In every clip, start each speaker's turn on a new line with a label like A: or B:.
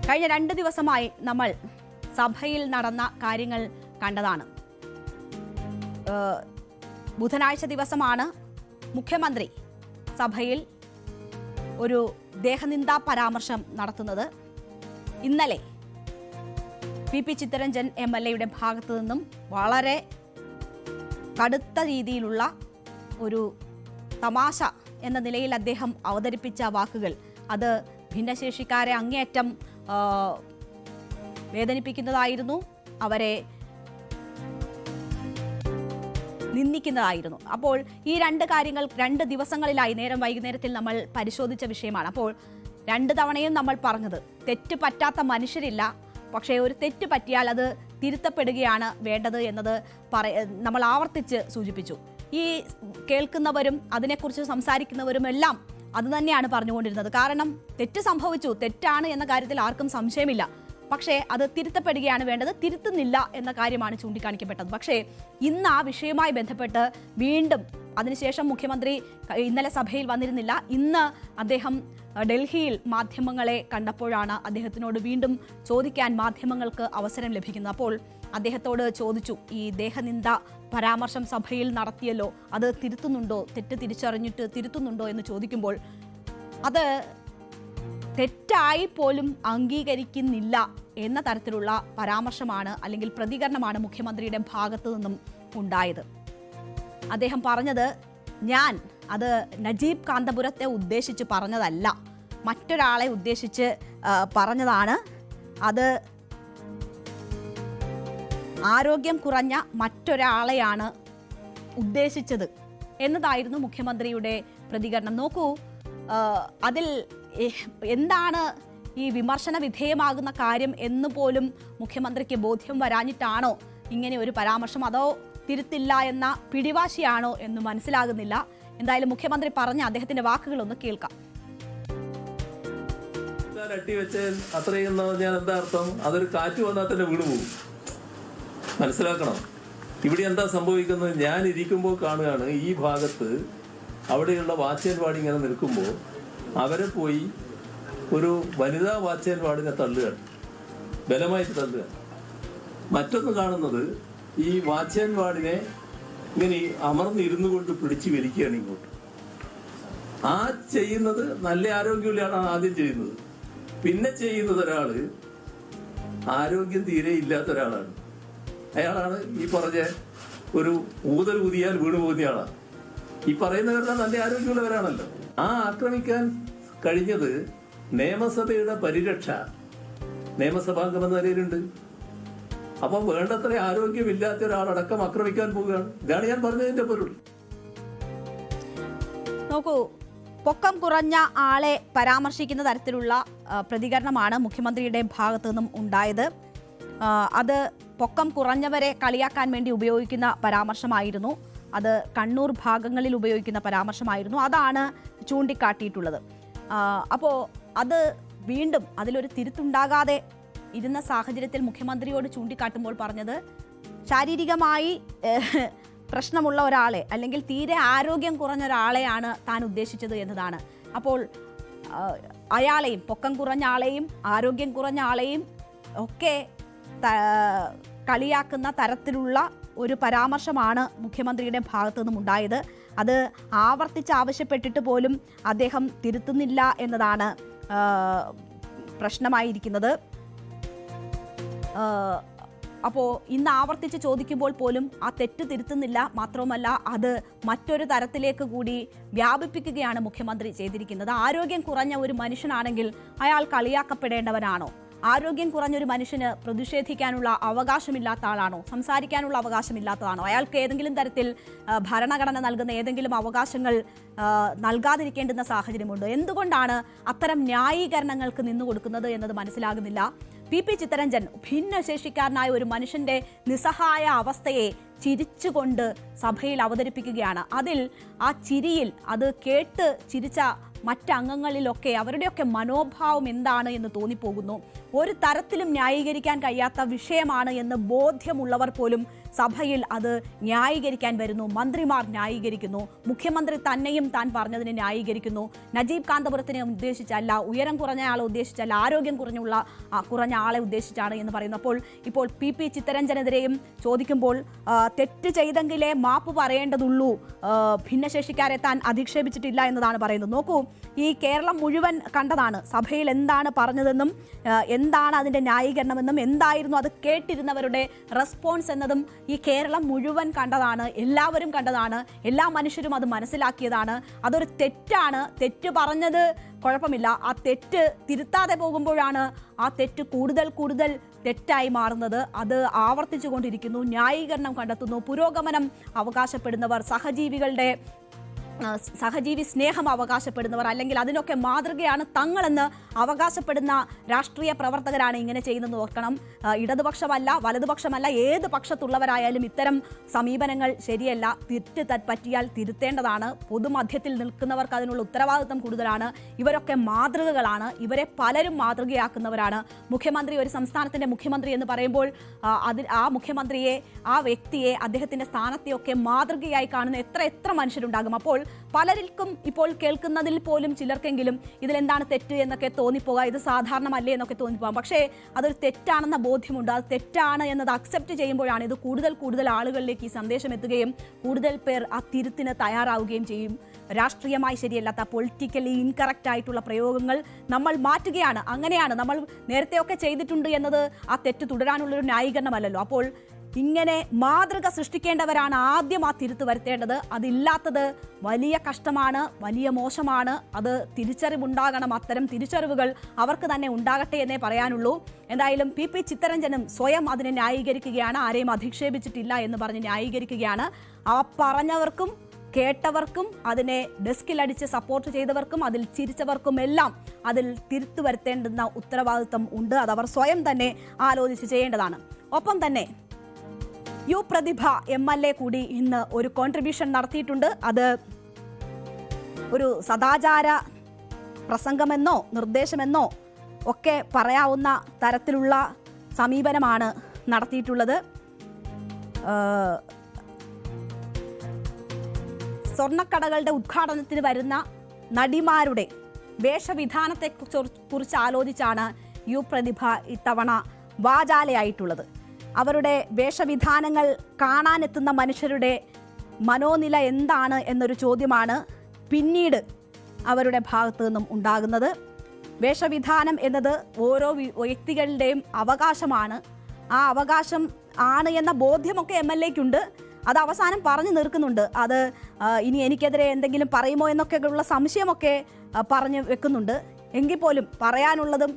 A: കഴിഞ്ഞ 2 ദിവസമായി നമ്മൾ സഭയിൽ നടന്ന കാര്യങ്ങൾ കണ്ടതാണ്. ബുധനാഴ്ച ദിവസമാണ് മുഖ്യമന്ത്രി സഭയിൽ ഒരു ദേഹനിന്ദാ പരാമർശം നടത്തുന്നത്. ഇന്നലെ പി ചിത്തരഞ്ജൻ MLA ഭാഗത്തു നിന്നും വളരെ കടുത്ത രീതിയിലുള്ള ഒരു തമാശ എന്ന നിലയിൽ അദ്ദേഹം അവതരിപ്പിച്ച വാക്കുകൾ അത് ഭിന്നശേഷിക്കാരെ അങ്ങേയറ്റം വേദനിപ്പിക്കുന്നതായിരുന്നു, അവരെ നിന്ദിക്കുന്നതായിരുന്നു. അപ്പോൾ ഈ 2 കാര്യങ്ങൾ 2 ദിവസങ്ങളിലായി വൈകുന്നേരത്തിൽ നമ്മൾ പരിശോധിച്ച വിഷയമാണ്. അപ്പോൾ 2 തവണയും നമ്മൾ പറഞ്ഞത് തെറ്റ് പറ്റാത്ത മനുഷ്യരില്ല, പക്ഷേ ഒരു തെറ്റ് പറ്റിയാൽ അത് തിരുത്തപ്പെടുകയാണ് വേണ്ടത് എന്നത് നമ്മൾ ആവർത്തിച്ച് സൂചിപ്പിച്ചു. ഈ കേൾക്കുന്നവരും അതിനെക്കുറിച്ച് സംസാരിക്കുന്നവരും എല്ലാം അത് തന്നെയാണ് പറഞ്ഞുകൊണ്ടിരുന്നത്. കാരണം തെറ്റ് സംഭവിച്ചു, തെറ്റാണ് എന്ന കാര്യത്തിൽ ആർക്കും സംശയമില്ല, പക്ഷേ അത് തിരുത്തപ്പെടുകയാണ് വേണ്ടത്, തിരുത്തുന്നില്ല എന്ന കാര്യമാണ് ചൂണ്ടിക്കാണിക്കപ്പെട്ടത്. പക്ഷേ ഇന്ന് ആ വിഷയവുമായി ബന്ധപ്പെട്ട് വീണ്ടും അതിനുശേഷം മുഖ്യമന്ത്രി ഇന്നലെ സഭയിൽ വന്നിരുന്നില്ല. ഇന്ന് അദ്ദേഹം ഡൽഹിയിൽ മാധ്യമങ്ങളെ കണ്ടപ്പോഴാണ് അദ്ദേഹത്തിനോട് വീണ്ടും ചോദിക്കാൻ മാധ്യമങ്ങൾക്ക് അവസരം ലഭിക്കുന്നത്. അപ്പോൾ അദ്ദേഹത്തോട് ചോദിച്ചു, ഈ ദേഹനിന്ദ പരാമർശം സഭയിൽ നടത്തിയല്ലോ, അത് തിരുത്തുന്നുണ്ടോ, തെറ്റ് തിരിച്ചറിഞ്ഞിട്ട് തിരുത്തുന്നുണ്ടോ എന്ന് ചോദിക്കുമ്പോൾ അത് തെറ്റായി പോലും അംഗീകരിക്കുന്നില്ല എന്ന തരത്തിലുള്ള പരാമർശമാണ് അല്ലെങ്കിൽ പ്രതികരണമാണ് മുഖ്യമന്ത്രിയുടെ ഭാഗത്തു നിന്നും ഉണ്ടായത്. അദ്ദേഹം പറഞ്ഞത്, ഞാൻ അത് നജീബ് കാന്തപുരത്തെ ഉദ്ദേശിച്ച് പറഞ്ഞതല്ല, മറ്റൊരാളെ ഉദ്ദേശിച്ച് പറഞ്ഞതാണ്, അത് ആരോഗ്യം കുറഞ്ഞ മറ്റൊരാളെയാണ് ഉദ്ദേശിച്ചത് എന്നതായിരുന്നു മുഖ്യമന്ത്രിയുടെ പ്രതികരണം. നോക്കൂ, അതിൽ എന്താണ് ഈ വിമർശന വിധേയമാകുന്ന കാര്യം എന്ന് പോലും മുഖ്യമന്ത്രിക്ക് ബോധ്യം വരാഞ്ഞിട്ടാണോ ഇങ്ങനെ ഒരു പരാമർശം, അതോ തിരുത്തില്ല എന്ന പിടിവാശിയാണോ എന്ന് മനസ്സിലാകുന്നില്ല. എന്തായാലും മുഖ്യമന്ത്രി പറഞ്ഞ അദ്ദേഹത്തിന്റെ വാക്കുകളൊന്ന് കേൾക്കാം.
B: അത്രയും എന്താ അർത്ഥം? അതൊരു കാറ്റ് വന്നാൽ തന്നെ വീണ് പോകും. മനസ്സിലാക്കണം, ഇവിടെ എന്താ സംഭവിക്കുന്നത്? ഞാൻ ഇരിക്കുമ്പോൾ കാണുകയാണ് ഈ ഭാഗത്ത് അവിടെയുള്ള വാച്ച്മാൻ ഇങ്ങനെ നിൽക്കുമ്പോൾ അവരെ പോയി ഒരു വനിതാ വാച്ച്മാനെ തള്ളുകയാണ്, ബലമായിട്ട് തള്ളുകയാണ്. മറ്റൊന്ന് കാണുന്നത് ഈ വാച്ച്മാനെ ഇങ്ങനെ അമർന്നിരുന്നു കൊണ്ട് പിടിച്ചു വലിക്കുകയാണ് ഇങ്ങോട്ട്. ആ ചെയ്യുന്നത് നല്ല ആരോഗ്യമുള്ളയാണ് ആദ്യം ചെയ്യുന്നത്, പിന്നെ ചെയ്യുന്നത് ഒരാള് ആരോഗ്യം തീരെ ഇല്ലാത്ത ഒരാളാണ്. അയാളാണ് ഈ പറഞ്ഞ ഒരു ഊതൽ ഊതിയാൽ വീണു പോകുന്ന ആളാണ്. ഈ പറയുന്നവരെല്ലാം നല്ല ആരോഗ്യമുള്ളവരാണല്ലോ. ആ ആക്രമിക്കാൻ കഴിഞ്ഞത് നിയമസഭയുടെ പരിരക്ഷ നിയമസഭാംഗം എന്ന നിലയിലുണ്ട്. അപ്പം വേണ്ടത്ര ആരോഗ്യമില്ലാത്ത ഒരാളടക്കം ആക്രമിക്കാൻ പോവുകയാണ്. ഇതാണ് ഞാൻ പറഞ്ഞതിന്റെ പൊരുൾ.
A: നോക്കൂ, പൊക്കം കുറഞ്ഞ ആളെ പരാമർശിക്കുന്ന തരത്തിലുള്ള പ്രതികരണമാണ് മുഖ്യമന്ത്രിയുടെ ഭാഗത്തു നിന്നും ഉണ്ടായത്. അത് പൊക്കം കുറഞ്ഞവരെ കളിയാക്കാൻ വേണ്ടി ഉപയോഗിക്കുന്ന പരാമർശമായിരുന്നു, അത് കണ്ണൂർ ഭാഗങ്ങളിൽ ഉപയോഗിക്കുന്ന പരാമർശമായിരുന്നു, അതാണ് ചൂണ്ടിക്കാട്ടിയിട്ടുള്ളത്. അപ്പോൾ അത് വീണ്ടും അതിലൊരു തിരുത്തുണ്ടാകാതെ ഇരുന്ന സാഹചര്യത്തിൽ മുഖ്യമന്ത്രിയോട് ചൂണ്ടിക്കാട്ടുമ്പോൾ പറഞ്ഞത് ശാരീരികമായി പ്രശ്നമുള്ള ഒരാളെ അല്ലെങ്കിൽ തീരെ ആരോഗ്യം കുറഞ്ഞ ഒരാളെയാണ് താൻ ഉദ്ദേശിച്ചത് എന്നതാണ്. അപ്പോൾ അയാളെയും, പൊക്കം കുറഞ്ഞ ആളെയും ആരോഗ്യം കുറഞ്ഞ ആളെയും ഒക്കെ കളിയാക്കുന്ന തരത്തിലുള്ള ഒരു പരാമർശമാണ് മുഖ്യമന്ത്രിയുടെ ഭാഗത്തു നിന്നും ഉണ്ടായത്. അത് ആവർത്തിച്ച് ആവശ്യപ്പെട്ടിട്ട് പോലും അദ്ദേഹം തിരുത്തുന്നില്ല എന്നതാണ് പ്രശ്നമായിരിക്കുന്നത്. അപ്പോൾ ഇന്ന് ആവർത്തിച്ച് ചോദിക്കുമ്പോൾ പോലും ആ തെറ്റ് തിരുത്തുന്നില്ല, മാത്രവുമല്ല അത് മറ്റൊരു തരത്തിലേക്ക് കൂടി വ്യാപിപ്പിക്കുകയാണ് മുഖ്യമന്ത്രി ചെയ്തിരിക്കുന്നത്. ആരോഗ്യം കുറഞ്ഞ ഒരു മനുഷ്യനാണെങ്കിൽ അയാൾ കളിയാക്കപ്പെടേണ്ടവനാണോ? ആരോഗ്യം കുറഞ്ഞൊരു മനുഷ്യന് പ്രതിഷേധിക്കാനുള്ള അവകാശമില്ലാത്ത ആളാണോ? സംസാരിക്കാനുള്ള അവകാശമില്ലാത്തതാണോ? അയാൾക്ക് ഏതെങ്കിലും തരത്തിൽ ഭരണഘടന നൽകുന്ന ഏതെങ്കിലും അവകാശങ്ങൾ നൽകാതിരിക്കേണ്ടുന്ന സാഹചര്യമുണ്ട്? എന്തുകൊണ്ടാണ് അത്തരം ന്യായീകരണങ്ങൾക്ക് നിന്നു കൊടുക്കുന്നത് എന്നത് മനസ്സിലാകുന്നില്ല. പി ചിത്തരഞ്ജൻ ഭിന്നശേഷിക്കാരനായ ഒരു മനുഷ്യന്റെ നിസ്സഹായ അവസ്ഥയെ ചിരിച്ചുകൊണ്ട് സഭയിൽ അവതരിപ്പിക്കുകയാണ്. അതിൽ ആ ചിരിയിൽ അത് കേട്ട് ചിരിച്ച മറ്റംഗങ്ങളിലൊക്കെ അവരുടെയൊക്കെ മനോഭാവം എന്താണ് എന്ന് തോന്നിപ്പോകുന്നു. ഒരു തരത്തിലും ന്യായീകരിക്കാൻ കഴിയാത്ത വിഷയമാണ് എന്ന് ബോധ്യമുള്ളവർ പോലും സഭയിൽ അത് ന്യായീകരിക്കാൻ വരുന്നു. മന്ത്രിമാർ ന്യായീകരിക്കുന്നു, മുഖ്യമന്ത്രി തന്നെയും താൻ പറഞ്ഞതിനെ ന്യായീകരിക്കുന്നു. നജീബ് കാന്തപുരത്തിനെ ഉദ്ദേശിച്ചല്ല, ഉയരം കുറഞ്ഞ ആളെ ഉദ്ദേശിച്ചല്ല, ആരോഗ്യം കുറഞ്ഞ ആളെ ഉദ്ദേശിച്ചാണ് എന്ന് പറയുന്നു. ഇപ്പോൾ പി ചിത്തരഞ്ജനെതിരെയും ചോദിക്കുമ്പോൾ തെറ്റ് ചെയ്തെങ്കിലേ മാപ്പ് പറയേണ്ടതുള്ളൂ, ഭിന്നശേഷിക്കാരെ താൻ അധിക്ഷേപിച്ചിട്ടില്ല എന്നതാണ് പറയുന്നത്. നോക്കൂ, ഈ കേരളം മുഴുവൻ കണ്ടതാണ് സഭയിൽ എന്താണ് പറഞ്ഞതെന്നും എന്താണ് അതിന്റെ ന്യായീകരണമെന്നും എന്തായിരുന്നു അത് കേട്ടിരുന്നവരുടെ റെസ്പോൺസ് എന്നതും ഈ കേരളം മുഴുവൻ കണ്ടതാണ്, എല്ലാവരും കണ്ടതാണ്, എല്ലാ മനുഷ്യരും അത് മനസ്സിലാക്കിയതാണ്. അതൊരു തെറ്റാണ്, തെറ്റ് പറഞ്ഞത് കുഴപ്പമില്ല, ആ തെറ്റ് തിരുത്താതെ പോകുമ്പോഴാണ് ആ തെറ്റ് കൂടുതൽ തെറ്റായി മാറുന്നത്. അത് ആവർത്തിച്ചു കൊണ്ടിരിക്കുന്നു, ന്യായീകരണം കണ്ടെത്തുന്നു, പുരോഗമനം അവകാശപ്പെടുന്നവർ, സഹജീവി സ്നേഹം അവകാശപ്പെടുന്നവർ, അല്ലെങ്കിൽ അതിനൊക്കെ മാതൃകയാണ് തങ്ങളെന്ന് അവകാശപ്പെടുന്ന രാഷ്ട്രീയ പ്രവർത്തകരാണ് ഇങ്ങനെ ചെയ്യുന്നത് ഓർക്കണം. ഇടതുപക്ഷമല്ല, വലതുപക്ഷമല്ല, ഏത് പക്ഷത്തുള്ളവരായാലും ഇത്തരം സമീപനങ്ങൾ ശരിയല്ല. തെറ്റ് പറ്റിയാൽ തിരുത്തേണ്ടതാണ്. പൊതുമധ്യത്തിൽ നിൽക്കുന്നവർക്ക് അതിനുള്ള ഉത്തരവാദിത്വം കൂടുതലാണ്. ഇവരൊക്കെ മാതൃകകളാണ്, ഇവരെ പലരും മാതൃകയാക്കുന്നവരാണ്. മുഖ്യമന്ത്രി, ഒരു സംസ്ഥാനത്തിന്റെ മുഖ്യമന്ത്രി എന്ന് പറയുമ്പോൾ ആ മുഖ്യമന്ത്രിയെ, ആ വ്യക്തിയെ, അദ്ദേഹത്തിന്റെ സ്ഥാനത്തെയൊക്കെ മാതൃകയായി കാണുന്ന എത്ര മനുഷ്യരുണ്ടാകും. അപ്പോൾ പലർക്കും ഇപ്പോൾ കേൾക്കുന്നതിൽ പോലും ചിലർക്കെങ്കിലും ഇതിലെന്താണ് തെറ്റ് എന്നൊക്കെ തോന്നിപ്പോകുക, ഇത് സാധാരണമല്ലേ എന്നൊക്കെ തോന്നിപ്പോകാം. പക്ഷേ അതൊരു തെറ്റാണെന്ന ബോധ്യമുണ്ട്. അത് തെറ്റാണ് എന്നത് അക്സെപ്റ്റ് ചെയ്യുമ്പോഴാണ് ഇത് കൂടുതൽ ആളുകളിലേക്ക് ഈ സന്ദേശം എത്തുകയും കൂടുതൽ പേർ ആ തിരുത്തിന് തയ്യാറാവുകയും ചെയ്യും. രാഷ്ട്രീയമായി ശരിയല്ലാത്ത, പൊളിറ്റിക്കലി ഇൻകറക്റ്റ് ആയിട്ടുള്ള പ്രയോഗങ്ങൾ നമ്മൾ മാറ്റുകയാണ്. അങ്ങനെയാണ് നമ്മൾ നേരത്തെയൊക്കെ ചെയ്തിട്ടുണ്ട് എന്നത് ആ തെറ്റ് തുടരാനുള്ളൊരു ന്യായീകരണമല്ലല്ലോ. അപ്പോൾ ഇങ്ങനെ മാതൃക സൃഷ്ടിക്കേണ്ടവരാണ് ആദ്യം ആ തിരുത്ത് വരുത്തേണ്ടത്. അതില്ലാത്തത് വലിയ കഷ്ടമാണ്, വലിയ മോശമാണ്. അത് തിരിച്ചറിവുണ്ടാകണം. അത്തരം തിരിച്ചറിവുകൾ അവർക്ക് തന്നെ ഉണ്ടാകട്ടെ എന്നേ പറയാനുള്ളൂ. എന്തായാലും പി ചിത്തരഞ്ജനും സ്വയം അതിനെ ന്യായീകരിക്കുകയാണ്. ആരെയും അധിക്ഷേപിച്ചിട്ടില്ല എന്ന് പറഞ്ഞ് ന്യായീകരിക്കുകയാണ്. ആ പറഞ്ഞവർക്കും കേട്ടവർക്കും അതിനെ ഡെസ്കിലടിച്ച് സപ്പോർട്ട് ചെയ്തവർക്കും അതിൽ ചിരിച്ചവർക്കും എല്ലാം അതിൽ തിരുത്തു വരുത്തേണ്ടുന്ന ഉത്തരവാദിത്വം ഉണ്ട്. അതവർ സ്വയം തന്നെ ആലോചിച്ച് ചെയ്യേണ്ടതാണ്. ഒപ്പം തന്നെ പ്രതിഭ MLA കൂടി ഇന്ന് ഒരു കോൺട്രിബ്യൂഷൻ നടത്തിയിട്ടുണ്ട്. അത് ഒരു സദാചാര പ്രസംഗമെന്നോ നിർദ്ദേശമെന്നോ ഒക്കെ പറയാവുന്ന തരത്തിലുള്ള സമീപനമാണ് നടത്തിയിട്ടുള്ളത്. സ്വർണ്ണക്കടകളുടെ ഉദ്ഘാടനത്തിന് വരുന്ന നടിമാരുടെ വേഷവിധാനത്തെ കുറിച്ച് ആലോചിച്ചാണ് പ്രതിഭ ഇത്തവണ വാചാലയായിട്ടുള്ളത്. അവരുടെ വേഷവിധാനങ്ങൾ കാണാനെത്തുന്ന മനുഷ്യരുടെ മനോനില എന്താണ് എന്നൊരു ചോദ്യമാണ് പിന്നീട് അവരുടെ ഭാഗത്തു നിന്നും ഉണ്ടാകുന്നത്. വേഷവിധാനം എന്നത് ഓരോ വ്യക്തികളുടെയും അവകാശമാണ്. ആ അവകാശം ആണ് എന്ന ബോധ്യമൊക്കെ MLAക്കുണ്ട്. അത് അവസാനം പറഞ്ഞു നിൽക്കുന്നുണ്ട്. അത് ഇനി എനിക്കെതിരെ എന്തെങ്കിലും പറയുമോ എന്നൊക്കെയുള്ള സംശയമൊക്കെ പറഞ്ഞു വെക്കുന്നുണ്ട്. എങ്കിൽ പോലും പറയാനുള്ളതും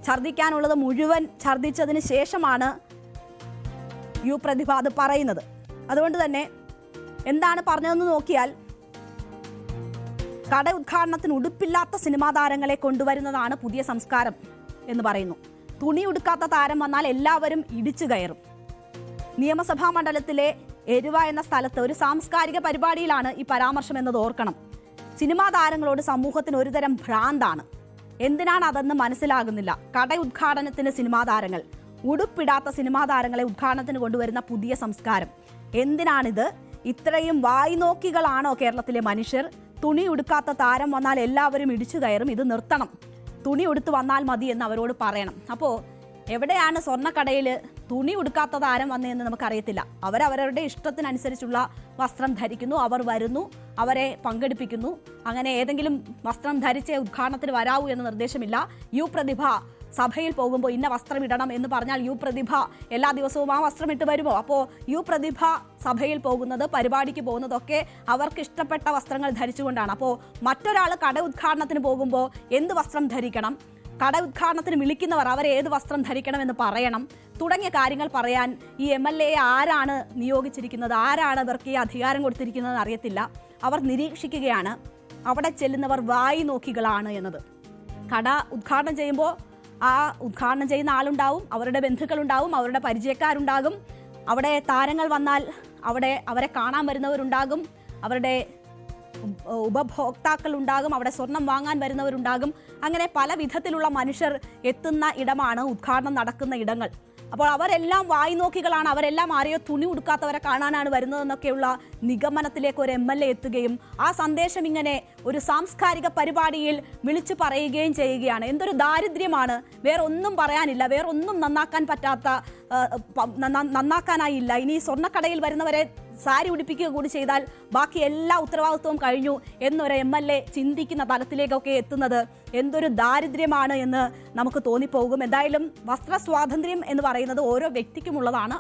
A: ഛർദ്ദിക്കാനുള്ളതും മുഴുവൻ ഛർദ്ദിച്ചതിന് ശേഷമാണ് പ്രതിഭ അത് പറയുന്നത്. അതുകൊണ്ട് തന്നെ എന്താണ് പറഞ്ഞതെന്ന് നോക്കിയാൽ, കട ഉദ്ഘാടനത്തിന് ഉടുപ്പില്ലാത്ത സിനിമാ താരങ്ങളെ കൊണ്ടുവരുന്നതാണ് പുതിയ സംസ്കാരം എന്ന് പറയുന്നു. തുണി ഉടുക്കാത്ത താരം വന്നാൽ എല്ലാവരും ഇടിച്ചു കയറും. നിയമസഭാ മണ്ഡലത്തിലെ എരുവ എന്ന സ്ഥലത്ത് ഒരു സാംസ്കാരിക പരിപാടിയിലാണ് ഈ പരാമർശം എന്നത് ഓർക്കണം. സിനിമാ താരങ്ങളോട് സമൂഹത്തിന് ഒരുതരം ഭ്രാന്താണ്. എന്തിനാണ് അതെന്ന് മനസ്സിലാകുന്നില്ല. കട ഉദ്ഘാടനത്തിന് സിനിമാ താരങ്ങൾ, ഉടുപ്പിടാത്ത സിനിമാ താരങ്ങളെ ഉദ്ഘാടനത്തിന് കൊണ്ടുവരുന്ന പുതിയ സംസ്കാരം എന്തിനാണിത്? ഇത്രയും വായ്നോക്കികളാണോ കേരളത്തിലെ മനുഷ്യർ? തുണി ഉടുക്കാത്ത താരം വന്നാൽ എല്ലാവരും ഇടിച്ചു കയറും, ഇത് നിർത്തണം, തുണി ഉടുത്ത് വന്നാൽ മതി എന്ന് അവരോട് പറയണം. അപ്പോൾ എവിടെയാണ് സ്വർണ്ണക്കടയിൽ തുണി ഉടുക്കാത്ത താരം വന്നതെന്ന് നമുക്കറിയത്തില്ല. അവരവരുടെ ഇഷ്ടത്തിനനുസരിച്ചുള്ള വസ്ത്രം ധരിക്കുന്നു, അവർ വരുന്നു, അവരെ പങ്കെടുപ്പിക്കുന്നു. അങ്ങനെ ഏതെങ്കിലും വസ്ത്രം ധരിച്ചേ ഉദ്ഘാടനത്തിന് വരാവൂ എന്ന നിർദ്ദേശമില്ല. പ്രതിഭ സഭയിൽ പോകുമ്പോൾ ഇന്ന വസ്ത്രം ഇടണം എന്ന് പറഞ്ഞാൽ പ്രതിഭ എല്ലാ ദിവസവും ആ വസ്ത്രം ഇട്ട് വരുമോ? അപ്പോൾ പ്രതിഭ സഭയിൽ പോകുന്നത്, പരിപാടിക്ക് പോകുന്നതൊക്കെ അവർക്ക് ഇഷ്ടപ്പെട്ട വസ്ത്രങ്ങൾ ധരിച്ചുകൊണ്ടാണ്. അപ്പോൾ മറ്റൊരാൾ കട ഉദ്ഘാടനത്തിന് പോകുമ്പോൾ എന്ത് വസ്ത്രം ധരിക്കണം, കട ഉദ്ഘാടനത്തിന് വിളിക്കുന്നവർ അവർ ഏത് വസ്ത്രം ധരിക്കണമെന്ന് പറയണം തുടങ്ങിയ കാര്യങ്ങൾ പറയാൻ ഈ MLA ആരാണ് നിയോഗിച്ചിരിക്കുന്നത്, ആരാണ് ഇവർക്ക് ഈ അധികാരം കൊടുത്തിരിക്കുന്നതെന്ന് അറിയത്തില്ല. അവർ നിരീക്ഷിക്കുകയാണ്. അവിടെ ചെല്ലുന്നവർ വായി നോക്കികളാണ് എന്നത്. കട ഉദ്ഘാടനം ചെയ്യുമ്പോൾ ആ ഉദ്ഘാടനം ചെയ്യുന്ന ആളുണ്ടാവും, അവരുടെ ബന്ധുക്കളുണ്ടാവും, അവരുടെ പരിചയക്കാരുണ്ടാകും. അവിടെ താരങ്ങൾ വന്നാൽ അവിടെ അവരെ കാണാൻ വരുന്നവരുണ്ടാകും, അവരുടെ ഉപഭോക്താക്കൾ ഉണ്ടാകും, അവിടെ സ്വർണം വാങ്ങാൻ വരുന്നവരുണ്ടാകും. അങ്ങനെ പല വിധത്തിലുള്ള മനുഷ്യർ എത്തുന്ന ഇടമാണ് ഉദ്ഘാടനം നടക്കുന്ന ഇടങ്ങൾ. അപ്പോൾ അവരെല്ലാം വായ്നോക്കികളാണ്, അവരെല്ലാം ആരെയോ തുണി ഉടുക്കാത്തവരെ കാണാനാണ് വരുന്നതെന്നൊക്കെയുള്ള നിഗമനത്തിലേക്ക് ഒരു MLA എത്തുകയും ആ സന്ദേശം ഇങ്ങനെ ഒരു സാംസ്കാരിക പരിപാടിയിൽ വിളിച്ചു പറയുകയും ചെയ്യുകയാണ്. എന്തൊരു ദാരിദ്ര്യമാണ്! വേറെ ഒന്നും പറയാനില്ല, വേറെ ഒന്നും നന്നാക്കാനായില്ല. ഇനി സ്വർണ്ണക്കടയിൽ വരുന്നവരെ സാരി ഉടുപ്പിക്കുക കൂടി ചെയ്താൽ ബാക്കി എല്ലാ ഉത്തരവാദിത്വവും കഴിഞ്ഞു എന്നൊരു MLA ചിന്തിക്കുന്ന തലത്തിലേക്കൊക്കെ എത്തുന്നത് എന്തൊരു ദാരിദ്ര്യമാണ് എന്ന് നമുക്ക് തോന്നിപ്പോകും. എന്തായാലും വസ്ത്ര സ്വാതന്ത്ര്യം എന്ന് പറയുന്നത് ഓരോ വ്യക്തിക്കുമുള്ളതാണ്.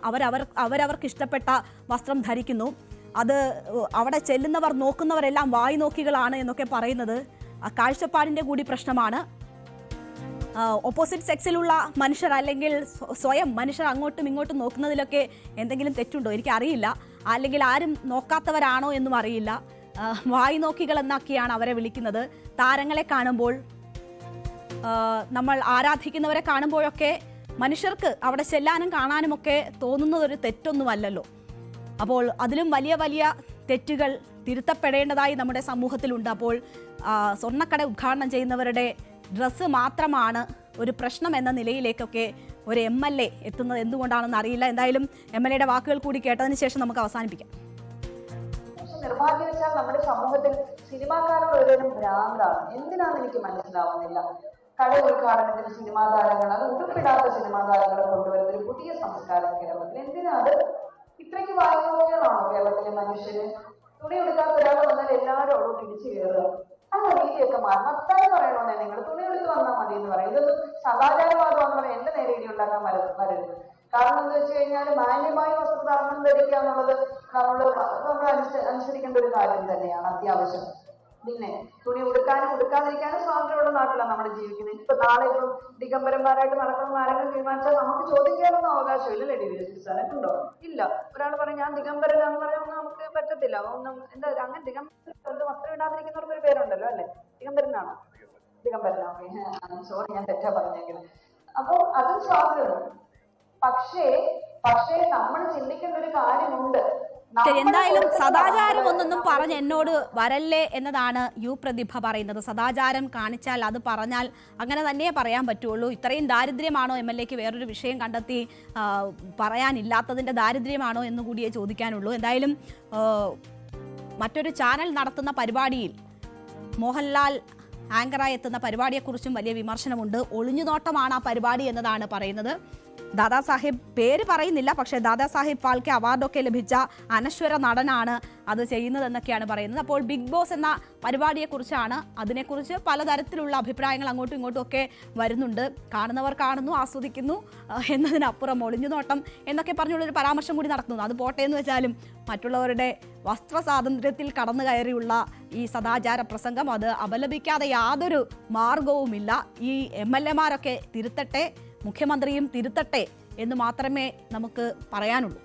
A: അവരവർക്ക് ഇഷ്ടപ്പെട്ട വസ്ത്രം ധരിക്കുന്നു. അത് അവിടെ ചെല്ലുന്നവർ നോക്കുന്നവരെല്ലാം വായ്നോക്കികളാണ് എന്നൊക്കെ പറയുന്നത് ആ കാഴ്ചപ്പാടിൻ്റെ കൂടി പ്രശ്നമാണ്. ഓപ്പോസിറ്റ് സെക്സിലുള്ള മനുഷ്യർ അല്ലെങ്കിൽ സ്വയം മനുഷ്യർ അങ്ങോട്ടും ഇങ്ങോട്ടും നോക്കുന്നതിലൊക്കെ എന്തെങ്കിലും തെറ്റുണ്ടോ എനിക്കറിയില്ല. അല്ലെങ്കിൽ ആരും നോക്കാത്തവരാണോ എന്നും അറിയില്ല. വായ്നോക്കികൾ എന്നൊക്കെയാണ് അവരെ വിളിക്കുന്നത്. താരങ്ങളെ കാണുമ്പോൾ, നമ്മൾ ആരാധിക്കുന്നവരെ കാണുമ്പോഴൊക്കെ മനുഷ്യർക്ക് അവിടെ ചെല്ലാനും കാണാനുമൊക്കെ തോന്നുന്നതൊരു തെറ്റൊന്നുമല്ലല്ലോ. അപ്പോൾ അതിലും വലിയ വലിയ തെറ്റുകൾ തിരുത്തപ്പെടേണ്ടതായി നമ്മുടെ സമൂഹത്തിലുണ്ട്. അപ്പോൾ സ്വർണ്ണക്കട ഉദ്ഘാടനം ചെയ്യുന്നവരുടെ ഡ്രസ്സ് മാത്രമാണ് ഒരു പ്രശ്നം എന്ന നിലയിലേക്കൊക്കെ ഒരു MLA എത്തുന്നത് എന്തുകൊണ്ടാണെന്ന് അറിയില്ല. എന്തായാലും MLAയുടെ വാക്കുകൾ കൂടി കേട്ടതിന് ശേഷം നമുക്ക് അവസാനിപ്പിക്കാം.
C: നിർഭാഗ്യവശാൽ നമ്മുടെ സമൂഹത്തിൽ സിനിമാക്കാരോട് ഒരുതരം ഭ്രാന്താണ്. എന്തിനാന്ന് എനിക്ക് മനസ്സിലാവുന്നില്ല. കട ഉദ്ഘാടനത്തിന് സിനിമാ താരങ്ങൾ, അത് ഉടുപ്പിടാത്ത സിനിമാ താരങ്ങളെ കൊണ്ടുവരുന്ന ഒരു പുതിയ സംസ്കാരം കേരളത്തിൽ. എന്തിനാ അത്? ഇത്രയ്ക്ക് വായ്പോകളാണോ കേരളത്തിലെ മനുഷ്യര്? തുണി എടുക്കാത്ത ഒരാൾ വന്നാൽ എല്ലാവരും അവിടെ പിടിച്ചു കയറുക. ആ രീതിയൊക്കെ മാറണം. അത്താഴം പറയണോന്നെ നിങ്ങൾ തുണി എടുത്ത് വന്നാൽ മതി എന്ന് പറയും. ഇതൊന്നും സദാചാരവാദമാണെന്ന് പറയാൻ എന്റെ നേരെ ഇടി ഉണ്ടാക്കാൻ വരരുത്. കാരണം എന്താ വെച്ച് കഴിഞ്ഞാൽ മാന്യമായി വസ്ത്രധാരണം ധരിക്കുക എന്നുള്ളത് നമ്മൾ അനുസരിക്കേണ്ട ഒരു കാര്യം തന്നെയാണ്, അത്യാവശ്യം. പിന്നെ തുണി ഉടുക്കാതിരിക്കാനും സ്വാതന്ത്ര്യമുള്ള നാട്ടിലാണ് നമ്മൾ ജീവിക്കുന്നത്. ഇപ്പൊ നാളെ ഇപ്പം ദിഗംബരന്മാരായിട്ട് നടക്കണം ആരെങ്കിലും തീരുമാനിച്ചാൽ നമുക്ക് ചോദ്യം ചെയ്യാനൊന്നും അവകാശമില്ല. ഉണ്ടോ? ഇല്ല. ഒരാൾ പറയും ഞാൻ ദിഗംബരനാന്ന് പറഞ്ഞാൽ നമുക്ക് പറ്റത്തില്ല. ഒന്നും എന്താ അങ്ങനെ ദിഗംബരൻ വസ്ത്രം ഇടാതിരിക്കുന്നവർക്ക് ഒരു പേരുണ്ടല്ലോ അല്ലെ? ദിഗംബരനാണോ? ദിഗംബരനാ. ഓക്കെ, സോറി, ഞാൻ തെറ്റാ പറഞ്ഞെങ്കിലും. അപ്പൊ അതും സ്വാതന്ത്ര്യമാണ്. പക്ഷേ നമ്മൾ ചിന്തിക്കേണ്ട ഒരു കാര്യമുണ്ട്.
A: എന്തായാലും സദാചാരം ഒന്നൊന്നും പറഞ്ഞ് എന്നോട് വരല്ലേ എന്നതാണ് യു പ്രതിഭ പറയുന്നത്. സദാചാരം കാണിച്ചാൽ അത് പറഞ്ഞാൽ അങ്ങനെ തന്നെ പറയാൻ പറ്റുള്ളൂ. ഇത്രയും ദാരിദ്ര്യമാണോ MLAക്ക് വേറൊരു വിഷയം കണ്ടെത്തി പറയാനില്ലാത്തതിൻ്റെ ദാരിദ്ര്യമാണോ എന്ന് കൂടിയേ ചോദിക്കാനുള്ളൂ. എന്തായാലും മറ്റൊരു ചാനൽ നടത്തുന്ന പരിപാടിയിൽ മോഹൻലാൽ ആങ്കറായി എത്തുന്ന പരിപാടിയെക്കുറിച്ചും വലിയ വിമർശനമുണ്ട്. ഒളിഞ്ഞുനോട്ടമാണ് ആ പരിപാടി എന്നതാണ് പറയുന്നത്. ദാദാസാഹിബ് പേര് പറയുന്നില്ല, പക്ഷേ ദാദാസാഹിബ് ഫാൽക്കെ അവാർഡൊക്കെ ലഭിച്ച അനശ്വര നടനാണ് അത് ചെയ്യുന്നതെന്നൊക്കെയാണ് പറയുന്നത്. അപ്പോൾ ബിഗ് ബോസ് എന്ന പരിപാടിയെക്കുറിച്ചാണ്, അതിനെക്കുറിച്ച് പലതരത്തിലുള്ള അഭിപ്രായങ്ങൾ അങ്ങോട്ടും ഇങ്ങോട്ടും ഒക്കെ വരുന്നുണ്ട്. കാണുന്നവർ കാണുന്നു, ആസ്വദിക്കുന്നു എന്നതിനപ്പുറം ഒളിഞ്ഞുനോട്ടം എന്നൊക്കെ പറഞ്ഞുള്ളൊരു പരാമർശം കൂടി നടത്തുന്നു. അത് പോട്ടെ എന്ന് വെച്ചാലും മറ്റുള്ളവരുടെ വസ്ത്ര സ്വാതന്ത്ര്യത്തിൽ കടന്നു കയറിയുള്ള ഈ സദാചാര പ്രസംഗം അത് അപലപിക്കാതെ യാതൊരു മാർഗവുമില്ല. ഈ MLAമാരൊക്കെ തിരുത്തട്ടെ, മുഖ്യമന്ത്രിയും തിരുത്തട്ടെ എന്ന് മാത്രമേ നമുക്ക് പറയാനുള്ളൂ.